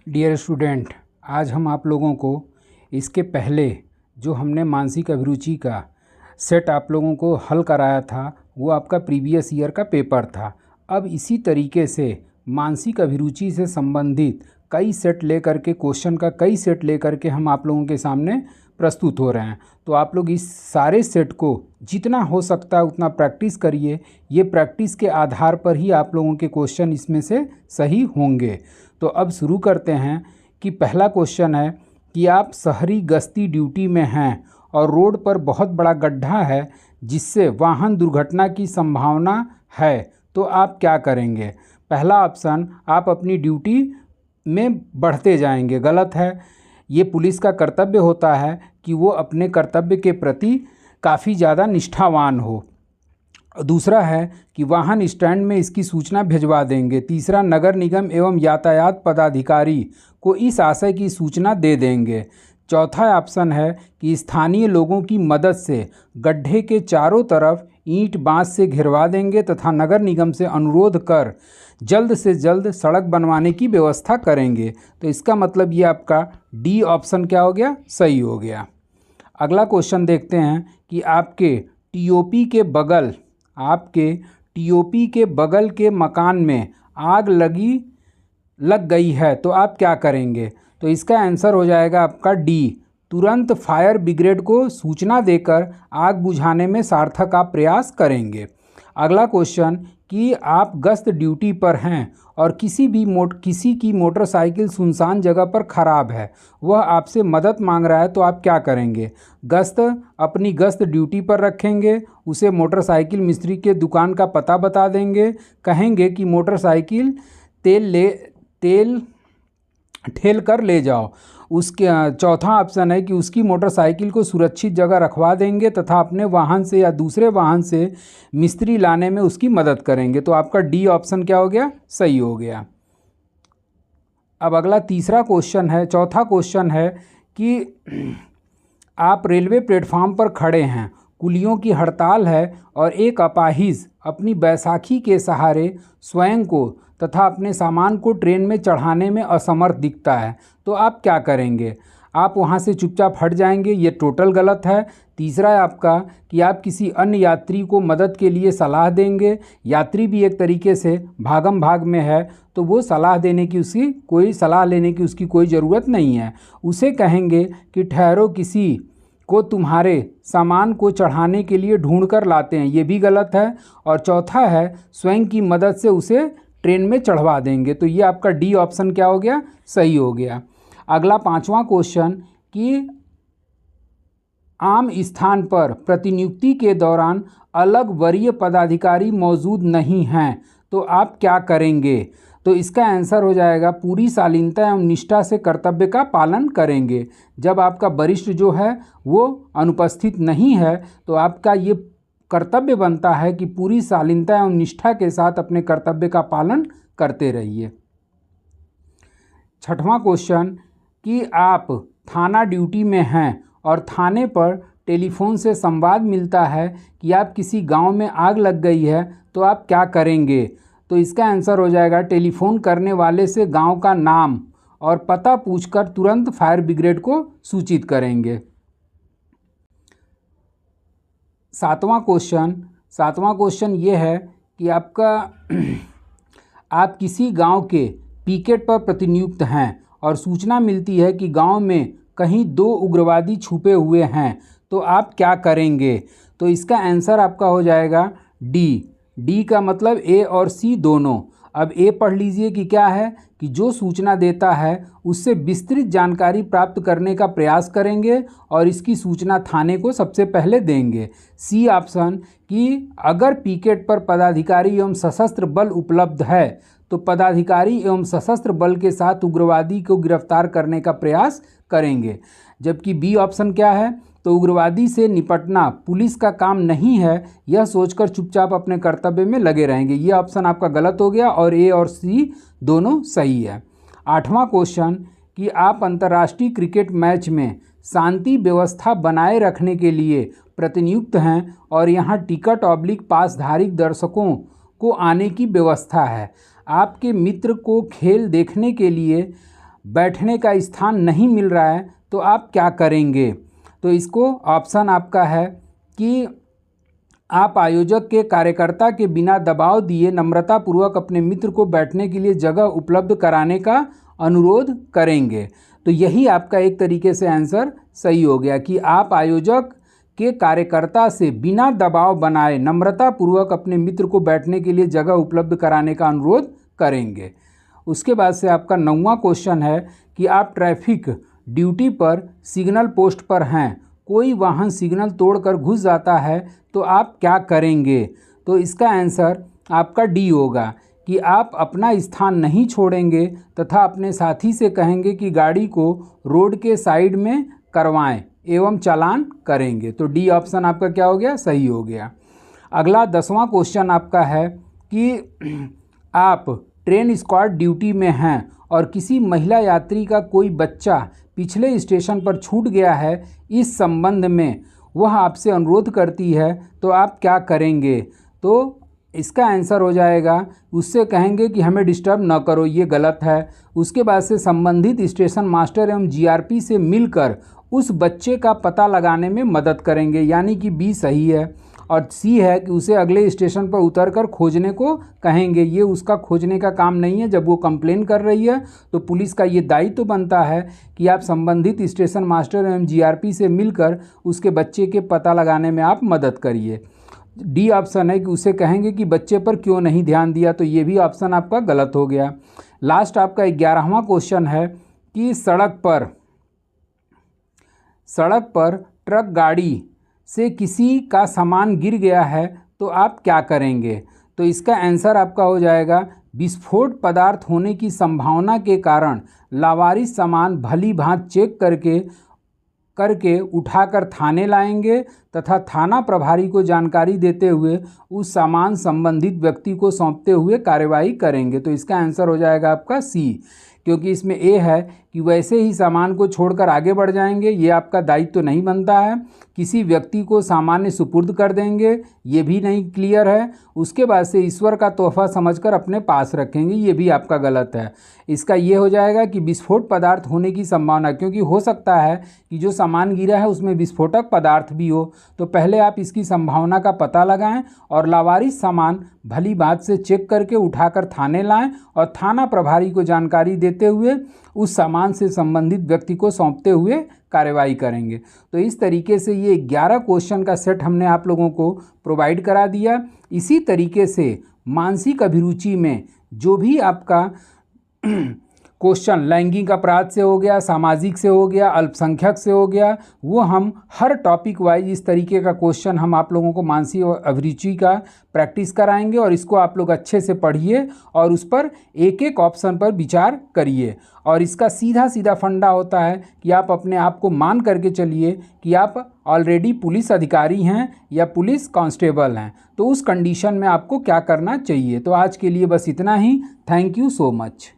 Dear student, आज हम आप लोगों को इसके पहले जो हमने मानसिक अभिरुचि का सेट आप लोगों को हल कराया था वो आपका प्रीवियस ईयर का पेपर था। अब इसी तरीके से मानसिक अभिरुचि से संबंधित कई सेट लेकर के क्वेश्चन का कई सेट लेकर के हम आप लोगों के सामने प्रस्तुत हो रहे हैं। तो आप लोग इस सारे सेट को जितना हो सकता है उतना प्रैक्टिस करिए। ये प्रैक्टिस के आधार पर ही आप लोगों के क्वेश्चन इसमें से सही होंगे। तो अब शुरू करते हैं कि पहला क्वेश्चन है कि आप शहरी गश्ती ड्यूटी में हैं और रोड पर बहुत बड़ा गड्ढा है जिससे वाहन दुर्घटना की संभावना है, तो आप क्या करेंगे। पहला ऑप्शन, आप अपनी ड्यूटी में बढ़ते जाएंगे, गलत है। ये पुलिस का कर्तव्य होता है कि वो अपने कर्तव्य के प्रति काफ़ी ज़्यादा निष्ठावान हो। दूसरा है कि वाहन स्टैंड में इसकी सूचना भिजवा देंगे। तीसरा, नगर निगम एवं यातायात पदाधिकारी को इस आशय की सूचना दे देंगे। चौथा ऑप्शन है कि स्थानीय लोगों की मदद से गड्ढे के चारों तरफ ईंट बांस से घिरवा देंगे तथा नगर निगम से अनुरोध कर जल्द से जल्द सड़क बनवाने की व्यवस्था करेंगे। तो इसका मतलब ये आपका डी ऑप्शन क्या हो गया, सही हो गया। अगला क्वेश्चन देखते हैं कि आपके टीओपी के बगल के मकान में आग लग गई है, तो आप क्या करेंगे। तो इसका आंसर हो जाएगा आपका डी, तुरंत फायर ब्रिगेड को सूचना देकर आग बुझाने में सार्थक आप प्रयास करेंगे। अगला क्वेश्चन कि आप गश्त ड्यूटी पर हैं और किसी की मोटरसाइकिल सुनसान जगह पर ख़राब है, वह आपसे मदद मांग रहा है, तो आप क्या करेंगे। अपनी गश्त ड्यूटी पर रखेंगे, उसे मोटरसाइकिल मिस्त्री के दुकान का पता बता देंगे, कहेंगे कि मोटरसाइकिल तेल ठेल कर ले जाओ। उसके चौथा ऑप्शन है कि उसकी मोटरसाइकिल को सुरक्षित जगह रखवा देंगे तथा अपने वाहन से या दूसरे वाहन से मिस्त्री लाने में उसकी मदद करेंगे। तो आपका डी ऑप्शन क्या हो गया, सही हो गया। अब अगला चौथा क्वेश्चन है कि आप रेलवे प्लेटफार्म पर खड़े हैं, कुलियों की हड़ताल है और एक अपाहिज अपनी बैसाखी के सहारे स्वयं को तथा अपने सामान को ट्रेन में चढ़ाने में असमर्थ दिखता है, तो आप क्या करेंगे। आप वहां से चुपचाप हट जाएंगे, ये टोटल गलत है। तीसरा है आपका कि आप किसी अन्य यात्री को मदद के लिए सलाह देंगे। यात्री भी एक तरीके से भागम भाग में है, तो वो सलाह लेने की उसकी कोई ज़रूरत नहीं है। उसे कहेंगे कि ठहरो, किसी को तुम्हारे सामान को चढ़ाने के लिए ढूंढ कर लाते हैं, ये भी गलत है। और चौथा है स्वयं की मदद से उसे ट्रेन में चढ़वा देंगे। तो ये आपका डी ऑप्शन क्या हो गया, सही हो गया। अगला पांचवा क्वेश्चन कि आम स्थान पर प्रतिनियुक्ति के दौरान अलग वरीय पदाधिकारी मौजूद नहीं हैं, तो आप क्या करेंगे। तो इसका आंसर हो जाएगा पूरी शालीनता एवं निष्ठा से कर्तव्य का पालन करेंगे। जब आपका वरिष्ठ जो है वो अनुपस्थित नहीं है, तो आपका ये कर्तव्य बनता है कि पूरी शालीनता एवं निष्ठा के साथ अपने कर्तव्य का पालन करते रहिए। छठवां क्वेश्चन कि आप थाना ड्यूटी में हैं और थाने पर टेलीफोन से संवाद मिलता है कि आप किसी गांव में आग लग गई है, तो आप क्या करेंगे। तो इसका आंसर हो जाएगा टेलीफोन करने वाले से गांव का नाम और पता पूछकर तुरंत फायर ब्रिगेड को सूचित करेंगे। सातवां क्वेश्चन ये है कि आप किसी गांव के पिकेट पर प्रतिनियुक्त हैं और सूचना मिलती है कि गांव में कहीं 2 उग्रवादी छुपे हुए हैं, तो आप क्या करेंगे। तो इसका आंसर आपका हो जाएगा डी का मतलब ए और सी दोनों। अब ए पढ़ लीजिए कि क्या है कि जो सूचना देता है उससे विस्तृत जानकारी प्राप्त करने का प्रयास करेंगे और इसकी सूचना थाने को सबसे पहले देंगे। सी ऑप्शन कि अगर पिकेट पर पदाधिकारी एवं सशस्त्र बल उपलब्ध है तो पदाधिकारी एवं सशस्त्र बल के साथ उग्रवादी को गिरफ्तार करने का प्रयास करेंगे। जबकि बी ऑप्शन क्या है, तो उग्रवादी से निपटना पुलिस का काम नहीं है, यह सोचकर चुपचाप अपने कर्तव्य में लगे रहेंगे। ये ऑप्शन आपका गलत हो गया और ए और सी दोनों सही है। आठवां क्वेश्चन कि आप अंतर्राष्ट्रीय क्रिकेट मैच में शांति व्यवस्था बनाए रखने के लिए प्रतिनियुक्त हैं और यहाँ टिकट पासधारी दर्शकों को आने की व्यवस्था है। आपके मित्र को खेल देखने के लिए बैठने का स्थान नहीं मिल रहा है तो आप क्या करेंगे। तो इसको ऑप्शन आपका है कि आप आयोजक के कार्यकर्ता के बिना दबाव दिए नम्रतापूर्वक अपने मित्र को बैठने के लिए जगह उपलब्ध कराने का अनुरोध करेंगे। तो यही आपका एक तरीके से आंसर सही हो गया कि आप आयोजक के कार्यकर्ता से बिना दबाव बनाए नम्रतापूर्वक अपने मित्र को बैठने के लिए जगह उपलब्ध कराने का अनुरोध करेंगे। उसके बाद से आपका 9वां क्वेश्चन है कि आप ट्रैफिक ड्यूटी पर सिग्नल पोस्ट पर हैं, कोई वाहन सिग्नल तोड़कर घुस जाता है तो आप क्या करेंगे। तो इसका आंसर आपका डी होगा कि आप अपना स्थान नहीं छोड़ेंगे तथा अपने साथी से कहेंगे कि गाड़ी को रोड के साइड में करवाएं एवं चालान करेंगे। तो डी ऑप्शन आपका क्या हो गया, सही हो गया। अगला 10वां क्वेश्चन आपका है कि आप ट्रेन स्क्वाड ड्यूटी में हैं और किसी महिला यात्री का कोई बच्चा पिछले स्टेशन पर छूट गया है, इस संबंध में वह आपसे अनुरोध करती है तो आप क्या करेंगे। तो इसका आंसर हो जाएगा, उससे कहेंगे कि हमें डिस्टर्ब न करो, ये गलत है। उसके बाद से संबंधित स्टेशन मास्टर एवं जीआरपी से मिलकर उस बच्चे का पता लगाने में मदद करेंगे, यानी कि बी सही है। और सी है कि उसे अगले स्टेशन पर उतरकर खोजने को कहेंगे, ये उसका खोजने का काम नहीं है। जब वो कंप्लेन कर रही है तो पुलिस का ये दायित्व तो बनता है कि आप संबंधित स्टेशन मास्टर एवं जीआरपी से मिलकर उसके बच्चे के पता लगाने में आप मदद करिए। डी ऑप्शन है कि उसे कहेंगे कि बच्चे पर क्यों नहीं ध्यान दिया, तो ये भी ऑप्शन आपका गलत हो गया। लास्ट आपका 11वां क्वेश्चन है कि सड़क पर ट्रक गाड़ी से किसी का सामान गिर गया है तो आप क्या करेंगे। तो इसका आंसर आपका हो जाएगा, विस्फोट पदार्थ होने की संभावना के कारण लावारिस सामान भली भांति चेक करके उठाकर थाने लाएंगे तथा थाना प्रभारी को जानकारी देते हुए उस सामान संबंधित व्यक्ति को सौंपते हुए कार्रवाई करेंगे। तो इसका आंसर हो जाएगा आपका सी, क्योंकि इसमें ए है कि वैसे ही सामान को छोड़कर आगे बढ़ जाएंगे, ये आपका दायित्व तो नहीं बनता है। किसी व्यक्ति को सामान्य सुपुर्द कर देंगे, ये भी नहीं क्लियर है। उसके बाद से ईश्वर का तोहफा समझकर अपने पास रखेंगे, ये भी आपका गलत है। इसका ये हो जाएगा कि विस्फोट पदार्थ होने की संभावना, क्योंकि हो सकता है कि जो सामान गिरा है उसमें विस्फोटक पदार्थ भी हो। तो पहले आप इसकी संभावना का पता लगाएं और लावारिस सामान भली बात से चेक करके उठाकर थाने लाएं और थाना प्रभारी को जानकारी देते हुए उस सामान से संबंधित व्यक्ति को सौंपते हुए कार्रवाई करेंगे। तो इस तरीके से ये 11 क्वेश्चन का सेट हमने आप लोगों को प्रोवाइड करा दिया। इसी तरीके से मानसिक अभिरुचि में जो भी आपका क्वेश्चन लैंगिक अपराध से हो गया, सामाजिक से हो गया, अल्पसंख्यक से हो गया, वो हम हर टॉपिक वाइज इस तरीके का क्वेश्चन हम आप लोगों को मानसिक अभिरुचि का प्रैक्टिस कराएंगे और इसको आप लोग अच्छे से पढ़िए और उस पर एक एक ऑप्शन पर विचार करिए। और इसका सीधा सीधा फंडा होता है कि आप अपने आप को मान करके चलिए कि आप ऑलरेडी पुलिस अधिकारी हैं या पुलिस कांस्टेबल हैं, तो उस कंडीशन में आपको क्या करना चाहिए। तो आज के लिए बस इतना ही। Thank you so much.